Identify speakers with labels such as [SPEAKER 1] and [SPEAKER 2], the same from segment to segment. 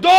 [SPEAKER 1] 2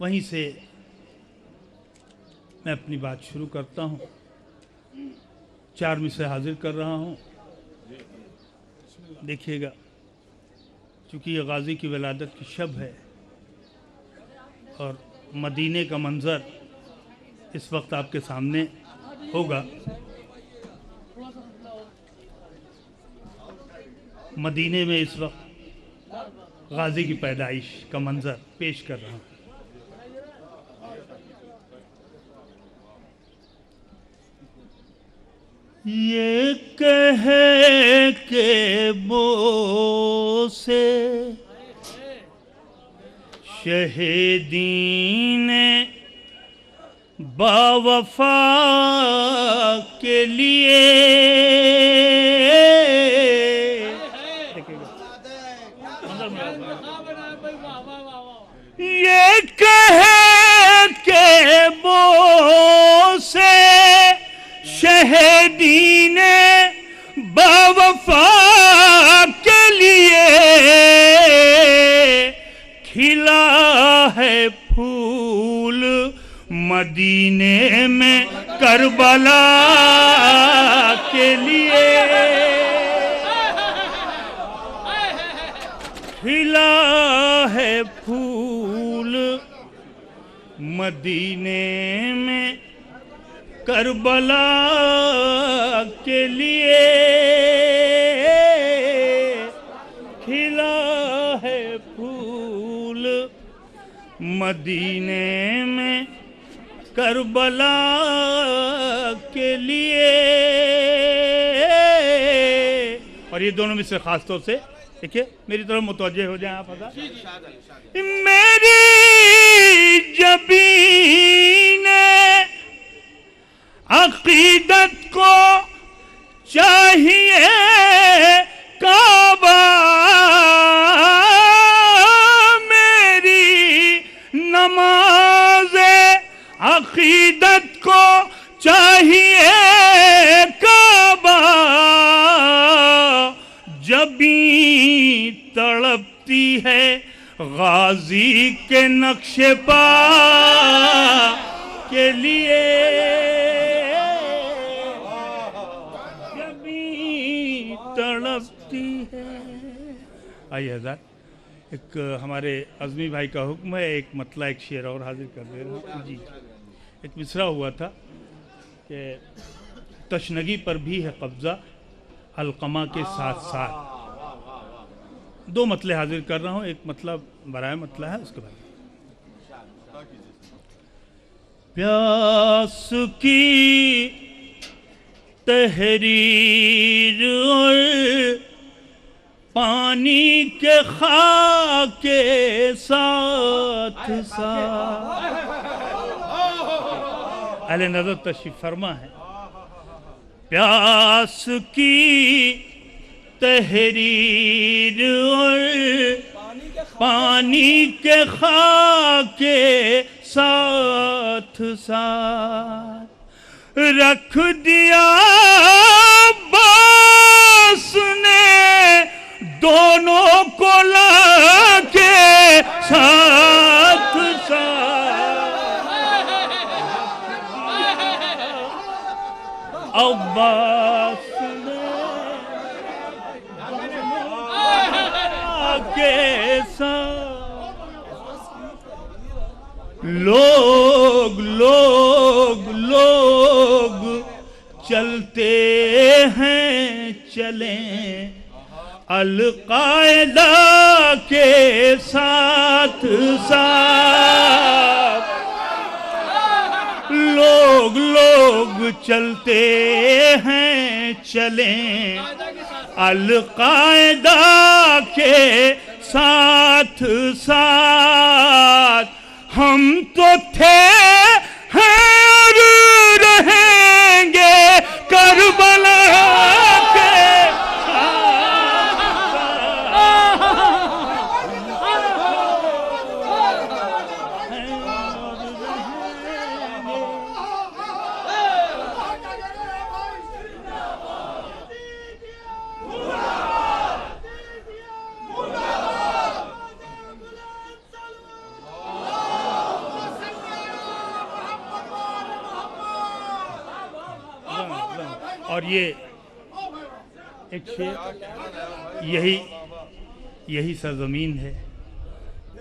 [SPEAKER 2] وہیں سے میں اپنی بات شروع کرتا ہوں. 4 مصرع حاضر کر رہا ہوں. دیکھیے گا چونکہ یہ غازی کی ولادت کی شب ہے اور مدینے کا منظر اس وقت آپ کے سامنے ہوگا. مدینے میں اس وقت غازی کی پیدائش کا منظر پیش کر رہا ہوں. یہ کہے کہ بو سے شہیدین باوفا کے لیے یہ کہے کہ بو سے شہیدین باوفا کے لیے کھلا ہے پھول مدینے میں کربلا کے لیے کھلا ہے پھول مدینے میں کربلا کے لیے کھلا ہے پھول مدینے میں کربلا کے لیے. اور یہ دونوں میں سے خاص طور سے دیکھیے میری طرف متوجہ ہو جائیں آپ. میری جبین عقیدت کو چاہیے کعبہ میری نماز عقیدت کو چاہیے کعبہ جبیں تڑپتی ہے غازی کے نقش پا کے لیے تڑپتی ہے. آئیے حضرات ایک ہمارے عظمی بھائی کا حکم ہے ایک مطلع ایک شعر اور حاضر کر دے رہا ہوں. جی ایک مصرع ہوا تھا کہ تشنگی پر بھی ہے قبضہ علقمہ کے ساتھ ساتھ. 2 مطلع حاضر کر رہا ہوں. ایک مطلب برائے مطلع ہے اس کے بعد پیاس کی تحریر اور پانی کے خاک کے ساتھ ساتھ اہل نظر تشریف فرما ہے. پیاس کی تحریر اور پانی کے خاک کے ساتھ ساتھ رکھ دیا باس نے دونوں کو لا کے ساتھ ساتھ عباس نے کے ساتھ لوگ چلتے ہیں چلیں القاعدہ کے ساتھ ساتھ لوگ چلتے ہیں چلیں القاعدہ کے ساتھ ساتھ ہم تو تھے ہیں رہیں گے کربلا کے اور یہ ایک شعر، یہی سرزمین ہے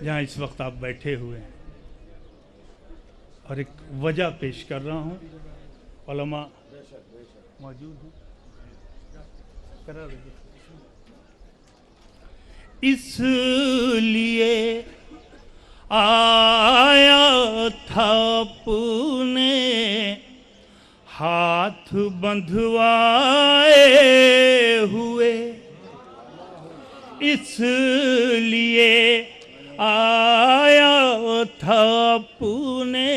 [SPEAKER 2] جہاں اس وقت آپ بیٹھے ہوئے ہیں، اور ایک وجہ پیش کر رہا ہوں، علماء موجود ہیں، کرا رہے اس لیے آیا تھا اپنے ہاتھ بندھوائے ہوئے، اس لیے آیا تھا اپنے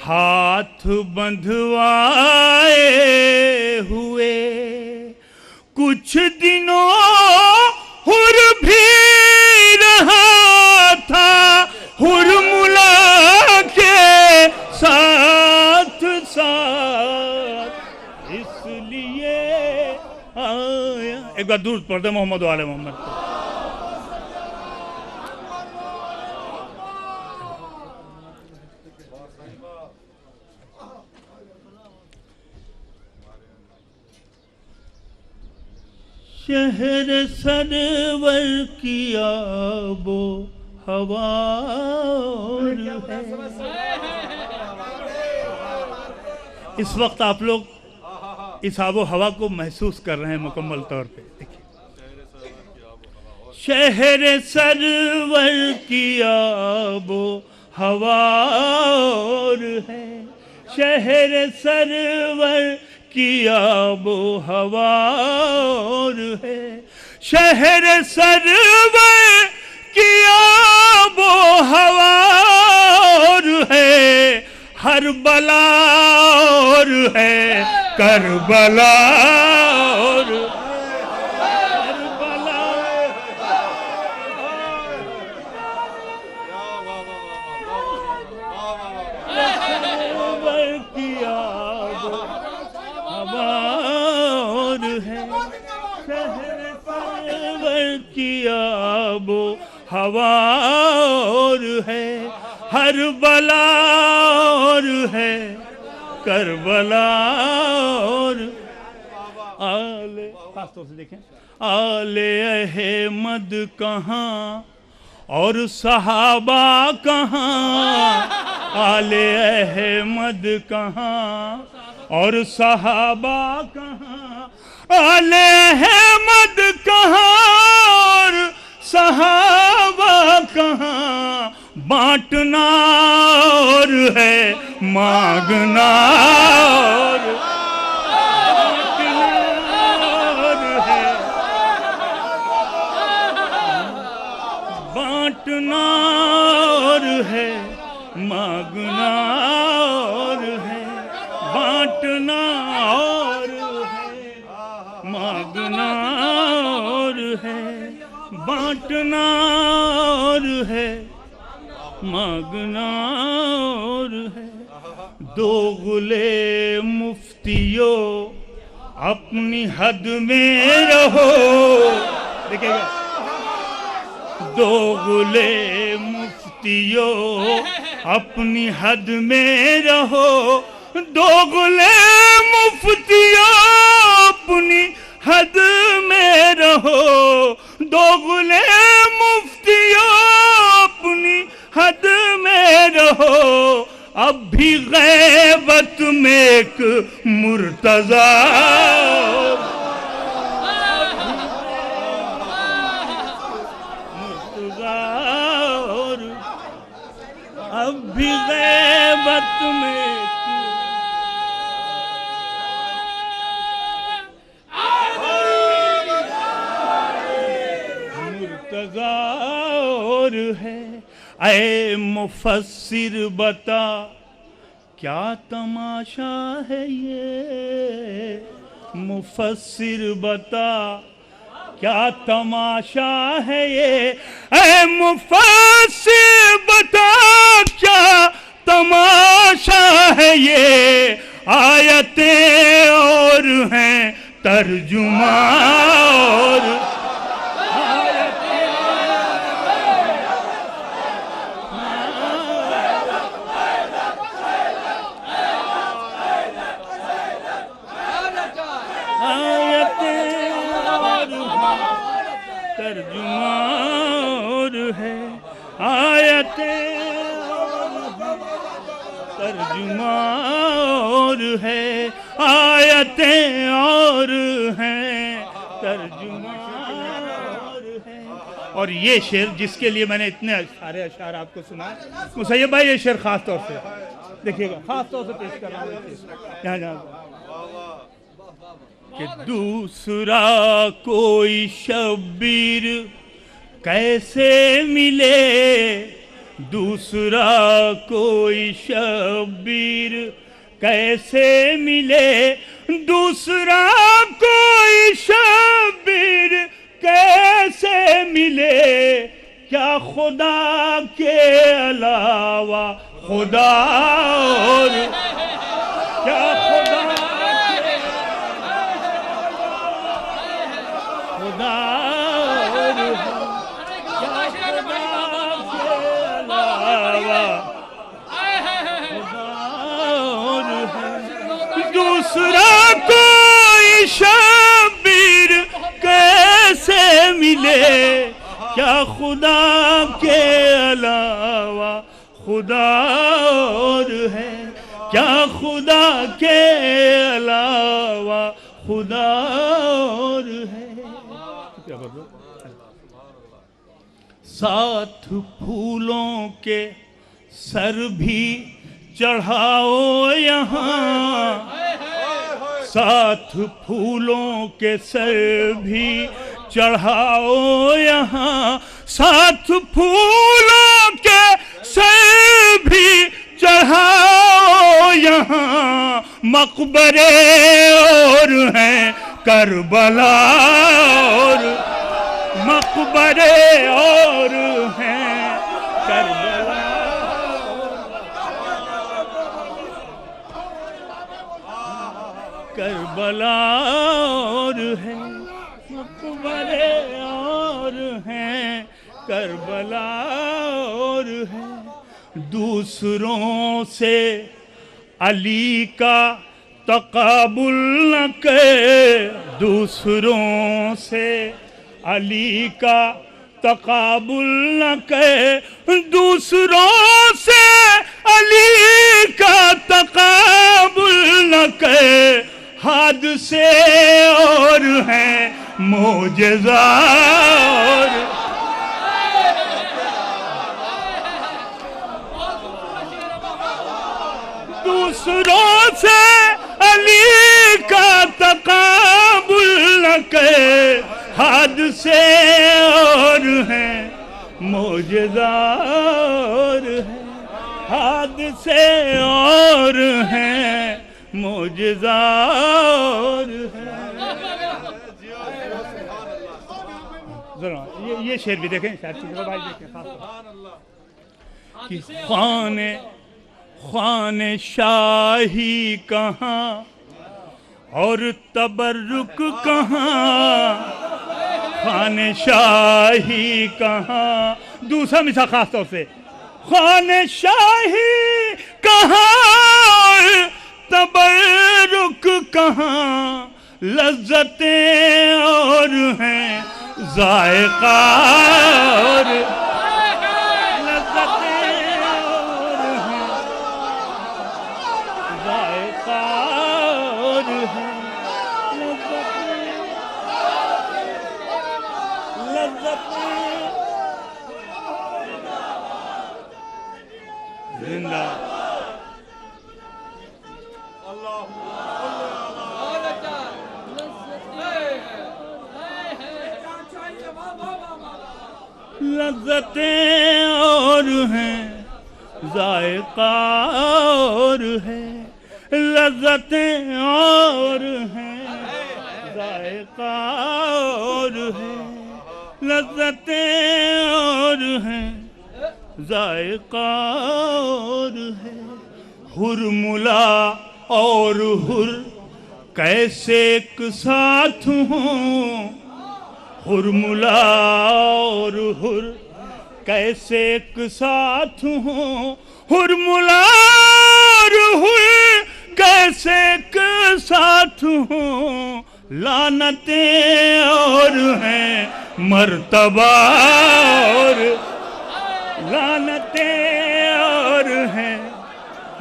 [SPEAKER 2] ہاتھ بندھوائے ہوئے، کچھ دنوں حر بھی رہا تھا، حر ملا کے ساتھ ساتھ، اس لیے آیا۔ ایک بار درود پڑھ دیں محمد و آل محمد کو۔ شہر سرور کی آب و ہوا ہے۔ اس وقت آپ لوگ اس آب و ہوا کو محسوس کر رہے ہیں مکمل طور پہ۔ شہر سرور کی آب و ہوا ہے، شہر سرور کی آب و ہوا ہے، شہر سرور کی آب و ہوا ہے، ہر بلا اور ہے کربلا اور آب و ہوا اور ہے، ہر بلا اور ہے کربلا اور آل، خاص طور سے دیکھیں آل احمد کہاں اور صحابہ کہاں، آل احمد کہاں اور صحابہ کہاں، آل احمد کہاں اور صحابہ کہاں، بانٹنا اور ہے مانگنا اور بانٹنا اور ہے مانگنا اور ہے بانٹنا اور ہے مانگنا اور ہے بانٹنا اور ہے مانگنا اور ہے۔ دوغلے مفتیو اپنی حد میں رہو، دیکھیں گا، دوغلے مفتیو اپنی حد میں رہو، دوغلے مفتیو اپنی حد میں رہو، دوغلے مفتیو اپنی حد میں رہو، اب بھی غیبت میں ایک مرتضیٰ اور اب بھی غیبت میں اور ہے۔ اے مفسر بتا کیا تماشا ہے یہ، مفسر بتا کیا تماشا ہے یہ، اے مفسر بتا کیا تماشا ہے یہ، آیتیں اور ہیں ترجمہ اور ترجمہ اور ہے، آیتیں ترجمہ اور ہے، آیتیں اور ہیں، ترجمہ اور ہے۔ اور یہ شعر جس کے لیے میں نے اتنے سارے اشعار آپ کو سنا، مسیب بھائی یہ شعر خاص طور سے دیکھیے گا، خاص طور سے پیش کر رہا ہوں یہاں جہاں کہ دوسرا کوئی شبیر کیسے ملے، دوسرا کوئی شبیر کیسے ملے، دوسرا کوئی شبیر کیسے ملے، کیا خدا کے علاوہ خدا اور کیا خدا کے خدا اور کیا خدا کے علاوہ خدا اور دوسرا کوئی شبیر کیسے ملے، کیا خدا کے علاوہ خدا اور ہے، کیا خدا کے علاوہ خدا اور ہے۔ ساتھ پھولوں کے سر بھی چڑھاؤ یہاں، ساتھ پھولوں کے سر بھی چڑھاؤ یہاں، ساتھ پھولوں کے سر بھی چڑھاؤ یہاں، مقبرے اور ہیں کربلا اور مقبرے اور ہیں کربلا، کربلا اور ہے، مقبرے اور ہیں کربلا اور ہے۔ دوسروں سے علی کا تقابل نہ کرے، دوسروں سے علی کا تقابل نہ کرے، دوسروں سے علی کا تقابل نہ کرے، حادثے اور ہیں معجزہ اور دوسروں سے علی کا تقابل نہ کرے، حادثے اور ہیں معجزہ اور ہے، حادثے اور ہیں معجزہ اور ہے۔ ذرا یہ شعر بھی دیکھیں، شاید بھائی دیکھیں خاص طور کہ خوان شاہی کہاں اور تبرک کہاں، خوان شاہی کہاں، دوسرا مثال خاص طور سے خوان شاہی کہاں اور تبرک کہاں، لذتیں اور ہیں ذائقہ اور لذتیں اور ہیں ذائقہ اور ہیں لذتیں زندہ لذتیں اور ہیں ذائقہ اور ہے، لذتیں اور ہیں ذائقہ اور ہے، لذتیں اور ہیں ذائقہ اور ہے۔ ہر ملا اور ہر کیسے ایک ساتھ ہوں، ہر ملا اور ہر کیسے ایک ساتھ ہوں، ہر ملا اور ہر کیسے ایک ساتھ ہوں، لعنتیں اور ہیں مرتبہ اور لعنتیں اور ہیں،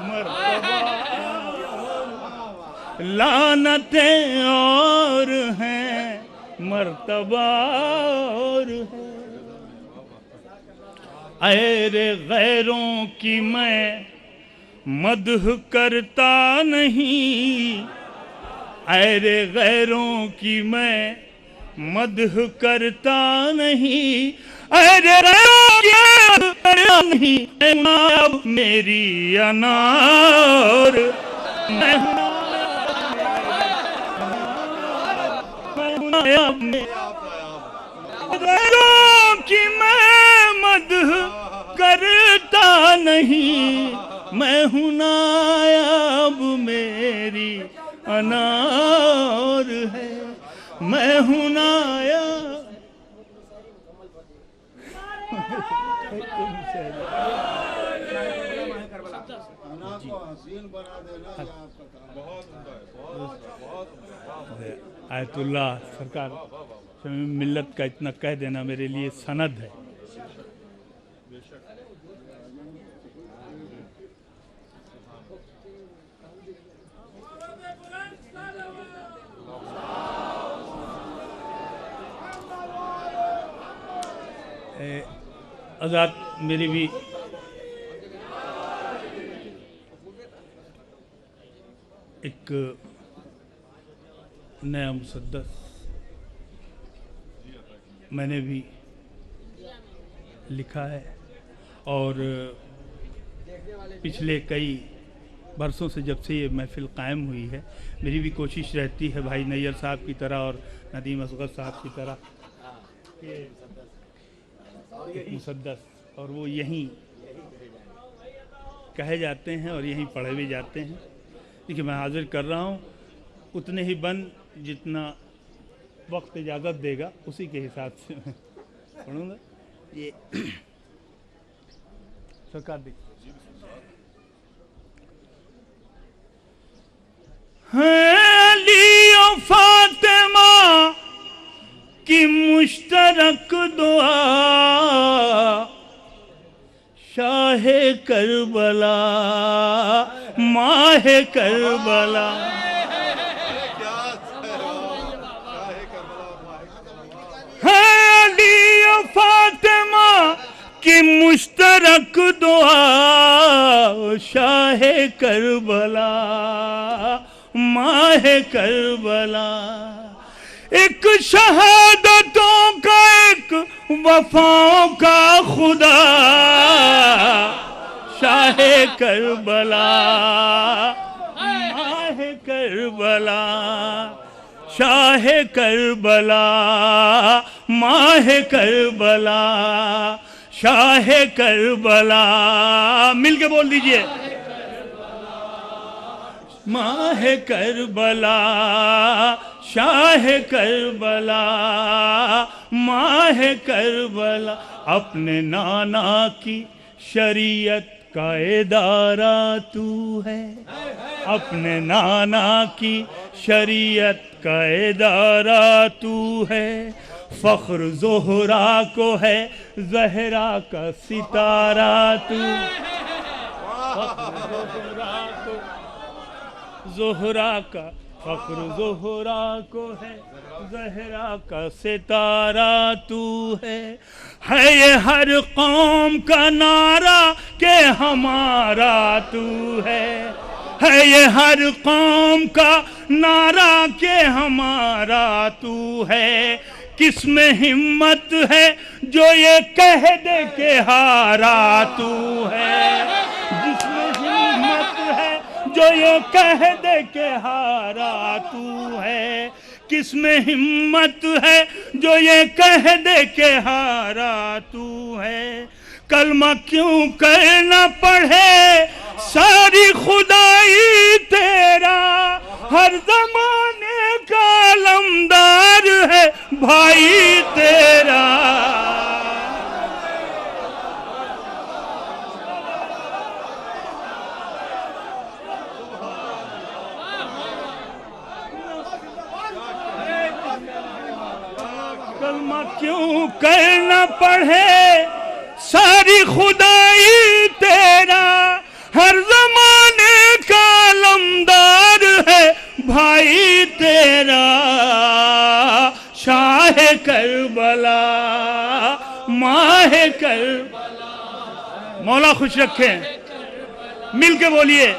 [SPEAKER 2] مرتبہ لعنتیں اور ہیں، مرتبہ اور ہے۔ اے رے غیروں کی میں مدح کرتا نہیں، اے رے غیروں کی میں مدح کرتا نہیں، اے رے غیروں کی مدح کرتا نہیں، اب میری انار میں غیروں کی میں مدح کرتا نہیں، میں ہوں نائب میری انار ہے، میں ہوں نائب۔ آیت اللہ سرکار ملت کا اتنا کہہ دینا میرے لیے سند ہے۔ آزاد میری بھی ایک نیا مسدس میں نے بھی لکھا ہے، اور پچھلے کئی برسوں سے جب سے یہ محفل قائم ہوئی ہے میری بھی کوشش رہتی ہے بھائی نیّر صاحب کی طرح اور ندیم اصغر صاحب کی طرح کہ ایک مسدس، اور وہ یہیں کہے جاتے ہیں اور یہیں پڑھے بھی جاتے ہیں۔ دیکھیے میں حاضر کر رہا ہوں اتنے ہی بند جتنا وقت اجازت دے گا اسی کے حساب سے میں پڑھوں گا۔ یہ سرکار دیکھیں علی و فاطمہ کی مشترک دعا، شاہ کربلا ماہ کربلا، علی و فاطمہ کی مشترک دعا، شاہ کربلا ماہ کربلا، ایک شہادتوں کا ایک وفاؤں کا خدا، شاہ کربلا ماہ کربلا، شاہ کربلا ماہ کربلا، شاہ کربلا، مل کے بول دیجئے ماہ کربلا، شاہ کربلا ماہ کربلا، اپنے نانا کی شریعت کا ادارہ تو ہے، اپنے نانا کی شریعت کا ادارہ تو ہے، فخر زہرا کو ہے زہرا کا ستارہ تو، زہرا کا فخر زہرا کو ہے زہرا کا ستارہ تو ہے یہ ہر قوم کا نعرہ کہ ہمارا تو ہے یہ ہر قوم کا نعرہ کہ ہمارا تو ہے، کس میں ہمت ہے جو یہ کہہ دے کہ ہارا تو ہے، جس میں ہمت ہے جو یہ کہہ دے کہ ہارا تو ہے، کس میں ہمت ہے جو یہ کہہ دے کہ ہارا تو ہے، کلمہ کیوں کرنا پڑھے ساری خدائی تیرا، ہر زمانے کا علمدار ہے بھائی تیرا، کلمہ کیوں کرنا پڑے ساری خدائی تیرا، ہر زمانے کا علمدار ہے بھائی تیرا، شاہ کربلا ماہ کربلا. مولا خوش رکھے، مل کے بولیے.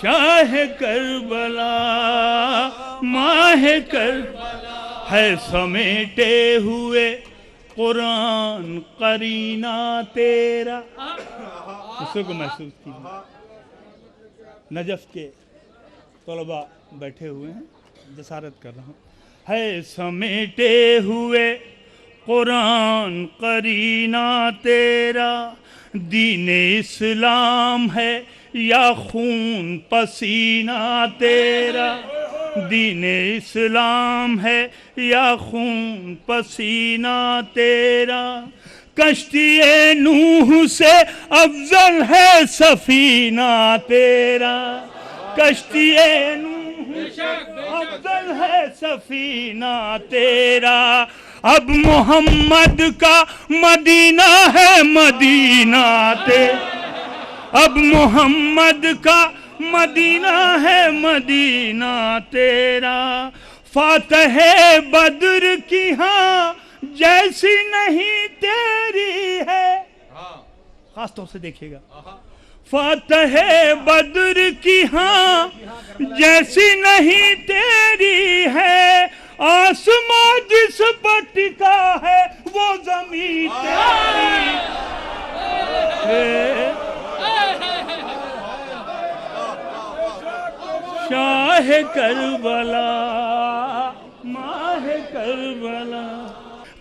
[SPEAKER 2] شاہ کربلا ماہ کربلا ہے سمیٹے ہوئے قرآن قرینہ تیرا. اس کو محسوس کیجیے. نجف کے طلباء بیٹھے ہوئے ہیں، جسارت کر رہا ہوں. ہے سمیٹے ہوئے قرآن قرینہ تیرا، دین اسلام ہے یا خون پسینہ تیرا، دین اسلام ہے یا خون پسینہ تیرا، کشتی نوح سے افضل ہے سفینہ تیرا، کشتی نوح سے افضل ہے سفینہ تیرا. اب محمد کا مدینہ ہے مدینہ تیرا، اب محمد کا مدینہ ہے مدینہ تیرا. فاتح بدر کی ہاں جیسی نہیں تیری ہے، خاص طور سے دیکھیے گا. فاتح بدر کی ہاں جیسی نہیں تیری ہے، آسمان جس پر ٹکا ہے وہ زمین تیری ہے. شاہ کربلا ماہ کربلا.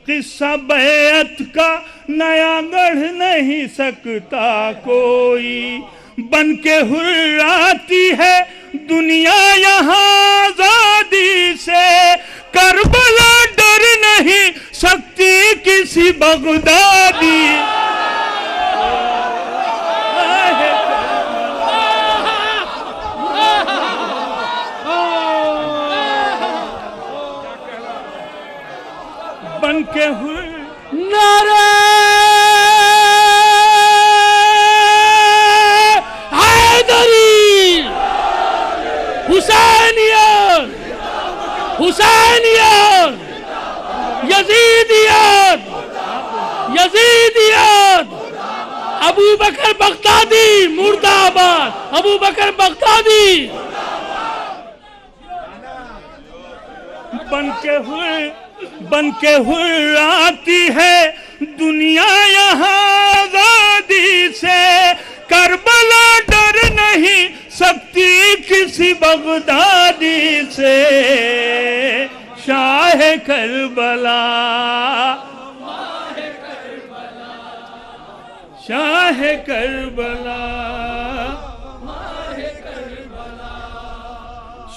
[SPEAKER 2] قصہ بیعت کا نیا گڑھ نہیں سکتا کوئی، بن کے حر آتی ہے دنیا یہاں آزادی سے، کربلا ڈر نہیں سکتی کسی بغدادی. بن کے ہوئے
[SPEAKER 3] نعرہ حیدری، حسینیت، حسینیت، یزیدیت، یزیدیت، ابو بکر بغدادی مرد آباد، ابو بکر بغدادی.
[SPEAKER 2] بن کے حر آتی ہے دنیا یہاں آزادی سے، کربلا ڈر نہیں سکتی کسی بغدادی سے. شاہ کربلا شاہ کربلا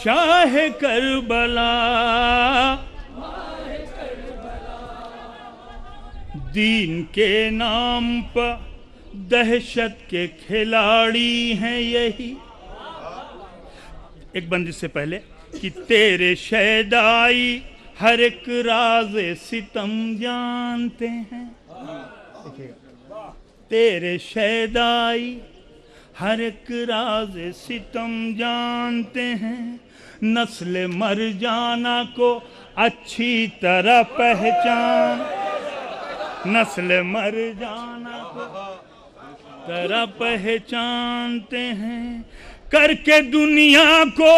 [SPEAKER 2] شاہ کربلا. دین کے نام پر دہشت کے کھلاڑی ہیں یہی. ایک بندش سے پہلے کہ تیرے شیدائی ہر ایک راز ستم جانتے ہیں، تیرے شیدائی ہر ایک راز ستم جانتے ہیں، نسل مرجانہ کو اچھی طرح پہچان، نسل مرجانہ کو طرح پہچانتے ہیں، کر کے دنیا کو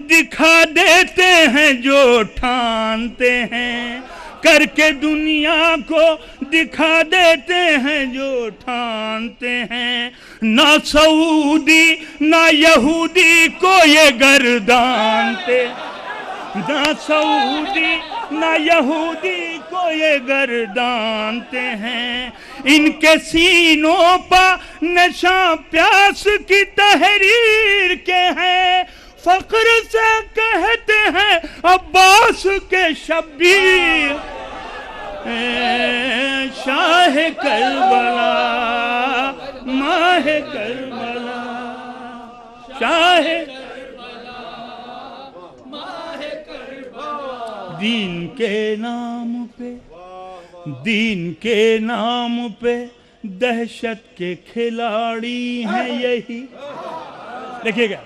[SPEAKER 2] دکھا دیتے ہیں جو ٹھانتے ہیں، کر کے دنیا کو دکھا دیتے ہیں جو ٹھانتے ہیں. نہ سعودی نہ یہودی کو یہ گردانتے، نہ سعودی نہ یہودی کو یہ گردانتے ہیں. ان کے سینوں پر نشاں پیاس کی تحریر کے ہیں، فخر سے کہتے ہیں عباس کے شبیر. شاہ کربلا ماہ کربلا، شاہ دین کے نام پہ، دین کے نام پہ دہشت کے کھلاڑی ہیں یہی. دیکھیے گا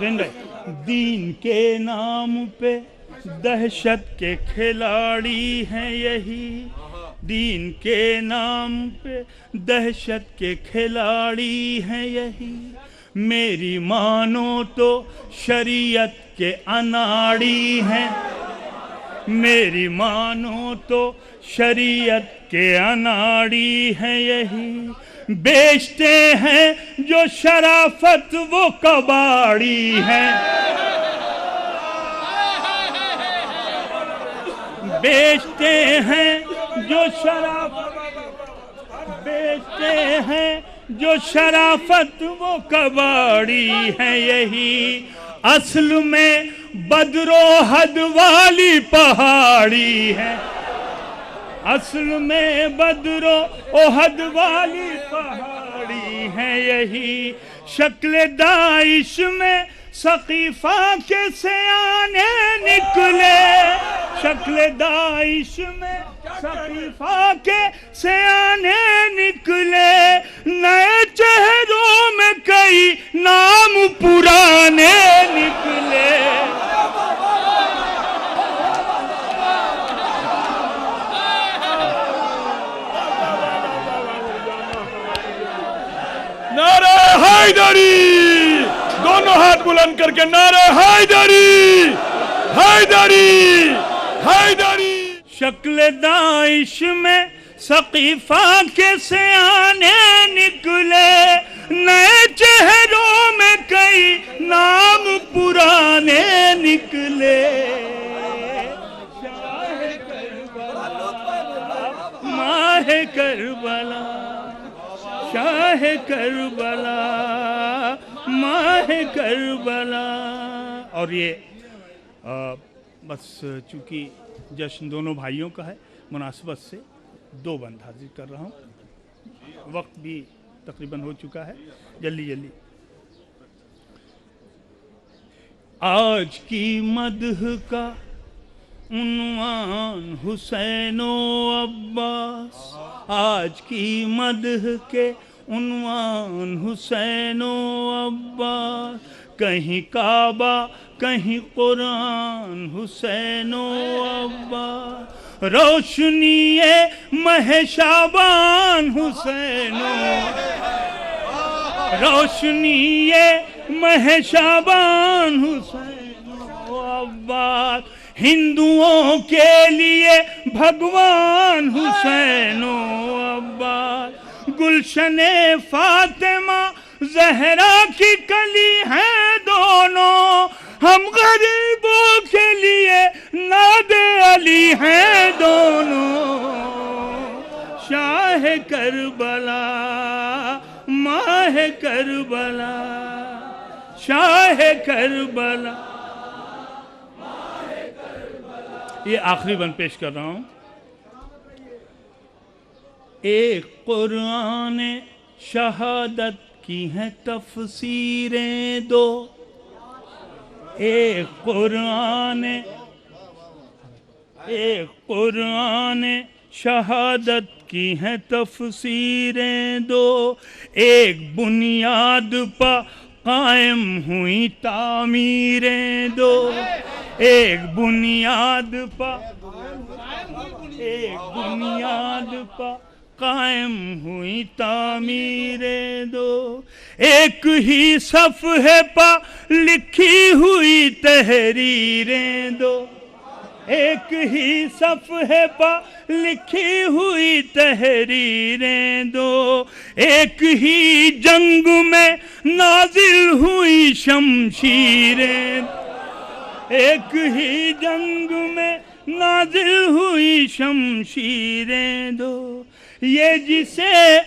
[SPEAKER 2] زین بھائی، دین کے نام پہ دہشت کے کھلاڑی ہیں یہی، دین کے نام پہ دہشت کے کھلاڑی ہیں یہی. میری مانو تو شریعت کے اناڑی ہیں، میری مانو تو شریعت کے اناڑی ہیں یہی. بیچتے ہیں جو شرافت وہ کباڑی ہیں، بیچتے ہیں جو شرافت، بیچتے ہیں جو شرافت وہ کباڑی ہیں یہی. اصل میں بدر و حد والی پہاڑی ہے، اصل میں بدر و احد والی پہاڑی ہے یہی. شکل داعش میں سقیفہ کے سیانے نکلے، شکل داعش میں سقیفہ کے سیانے نکلے. نئے چہروں میں کئی نام پرانے نکلے.
[SPEAKER 3] نعرہ حیدری، دونوں ہاتھ بلند کر کے نعرہ حیدری، حیدری، حیدری.
[SPEAKER 2] شکل داعش میں سقیفہ کے سیانے نکلے، نئے چہروں میں کئی نام پرانے نکلے. شاہ کربلا، ماہ کربلا، شاہ کربلا، ماہ کربلا. اور یہ بس چونکہ جشن دونوں بھائیوں کا ہے، مناسبت سے دو بند حاضر کر رہا ہوں، وقت بھی تقریباً ہو چکا ہے، جلدی جلدی. آج کی مدح کا عنوان حسین و عباس، آج کی مدح کے عنوان حسین و عباس. کہیں کعبہ کہیں قرآن حسین و عباس. روشنی مہ شعبان حسین و، روشنی مہ شعبان حسین و عباس. ہندوؤں کے لیے بھگوان حسین و عباس. گلشن فاطمہ زہرا کی کلی ہیں دونوں، ہم غریبوں کے لیے ناد علی ہیں دونوں. شاہ کربلا، ماہ کربلا، شاہ کربلا. یہ آخری بند پیش کر رہا ہوں. ایک قرآن شہادت کی ہیں تفسیریں دو، ایک قرآن شہادت کی ہیں تفسیریں دو. ایک بنیاد پہ قائم ہوئی تعمیریں دو، ایک بنیاد پہ، ایک بنیاد پہ قائم ہوئی تعمیریں دو. ایک ہی صفحے پہ لکھی ہوئی تحریریں دو، ایک ہی صفحے پہ لکھی ہوئی تحریریں دو. ایک ہی جنگ میں نازل ہوئی شمشیریں، ایک ہی جنگ میں نازل ہوئی شمشیریں دو. یہ جسے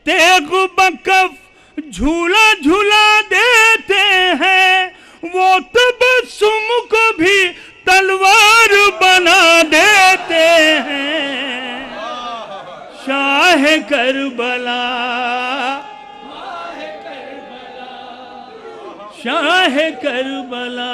[SPEAKER 2] تیغ بکف جھولا جھولا دیتے ہیں، وہ تبسم کو بھی تلوار بنا دیتے ہیں. شاہ کربلا، شاہ کربلا،